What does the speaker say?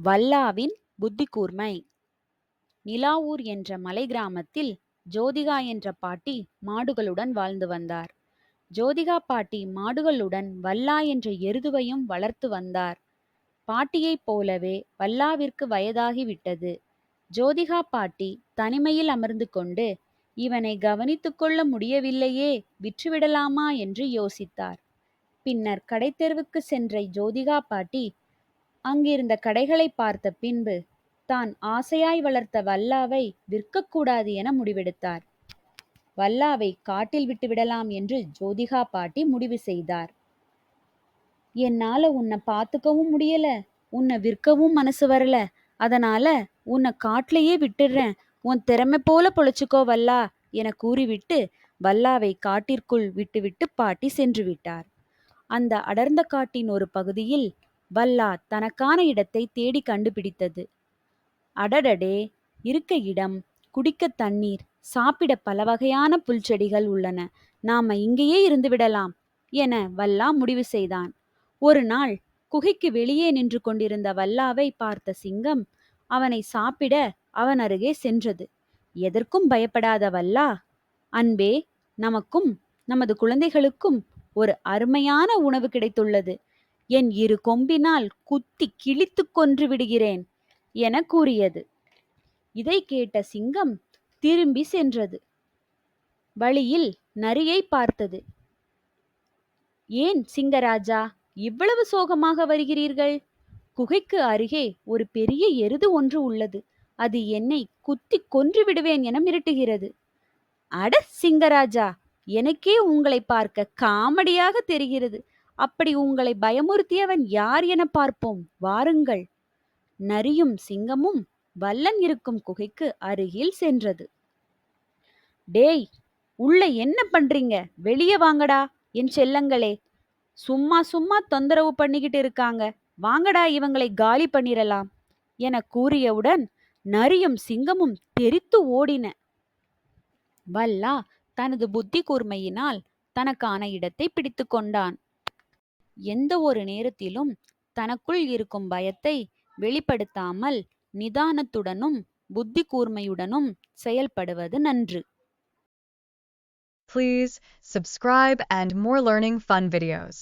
வல்லாவின் புத்தி கூர்மை. நிலாவூர் என்ற மலை கிராமத்தில் ஜோதிகா என்ற பாட்டி மாடுகளுடன் வாழ்ந்து வந்தார். ஜோதிகா பாட்டி மாடுகளுடன் வல்லா என்ற எருதுவையும் வளர்த்து வந்தார். பாட்டியைப் போலவே வல்லாவிற்கு வயதாகிவிட்டது. ஜோதிகா பாட்டி தனிமையில் அமர்ந்து கொண்டு, இவனை கவனித்துக் கொள்ள முடியவில்லையே, விற்றுவிடலாமா என்று யோசித்தார். பின்னர் கடைத்தெருவுக்கு சென்ற ஜோதிகா பாட்டி அங்கிருந்த கடைகளை பார்த்த பின்பு தான் ஆசையாய் வளர்த்த வல்லாவை விற்கக்கூடாது என முடிவெடுத்தார். வல்லாவை காட்டில் விட்டுவிடலாம் என்று ஜோதிகா பாட்டி முடிவு செய்தார். என்னால உன்னை பார்த்துக்கவும் முடியல, உன்னை விற்கவும் மனசு வரல, அதனால உன்னை காட்டிலேயே விட்டுடுறேன், உன் திறமை போல பொழைச்சுக்கோ வல்லா என கூறிவிட்டு வல்லாவை காட்டிற்குள் விட்டுவிட்டு பாட்டி சென்று விட்டார். அந்த அடர்ந்த காட்டின் ஒரு பகுதியில் வல்லா தனக்கான இடத்தை தேடி கண்டுபிடித்தது. அடடடே, இருக்க இடம், குடிக்க தண்ணீர், சாப்பிட பல வகையான புல்செடிகள் உள்ளன, நாம இங்கேயே இருந்து விடலாம் என வல்லா முடிவு செய்தான். ஒரு நாள் குகைக்கு வெளியே நின்று கொண்டிருந்த வல்லாவை பார்த்த சிங்கம் அவனை சாப்பிட அவன் அருகே சென்றது. எதற்கும் பயப்படாத வல்லா, அன்பே, நமக்கும் நமது குழந்தைகளுக்கும் ஒரு அருமையான உணவு கிடைத்துள்ளது, என் இரு கொம்பினால் குத்தி கிழித்து கொன்று விடுகிறேன் என கூறியது. இதை கேட்ட சிங்கம் திரும்பி சென்றது. வழியில் நரியை பார்த்தது. ஏன் சிங்கராஜா, இவ்வளவு சோகமாக வருகிறீர்கள்? குகைக்கு அருகே ஒரு பெரிய எருது ஒன்று உள்ளது, அது என்னை குத்தி கொன்று விடுவேன் என மிரட்டுகிறது. அட சிங்கராஜா, எனக்கே உங்களை பார்க்க காமெடியாக தெரிகிறது. அப்படி உங்களை பயமுறுத்தியவன் யார் என பார்ப்போம், வாருங்கள். நரியும் சிங்கமும் வல்லன் இருக்கும் குகைக்கு அருகில் சென்றது. டேய், உள்ள என்ன பண்றீங்க? வெளியே வாங்கடா என் செல்லங்களே. சும்மா சும்மா தொந்தரவு பண்ணிக்கிட்டு இருக்காங்க, வாங்கடா இவங்களை காலி பண்ணிரலாம் என கூறியவுடன் நரியும் சிங்கமும் தெரித்து ஓடின. வல்லா தனது புத்தி கூர்மையினால் தனக்கான இடத்தை பிடித்து கொண்டான். எந்த ஒரு நேரத்திலும் தனக்குள் இருக்கும் பயத்தை வெளிப்படுத்தாமல் நிதானத்துடனும் புத்தி கூர்மையுடனும் செயல்படுவது நன்று. Please subscribe and more learning fun videos.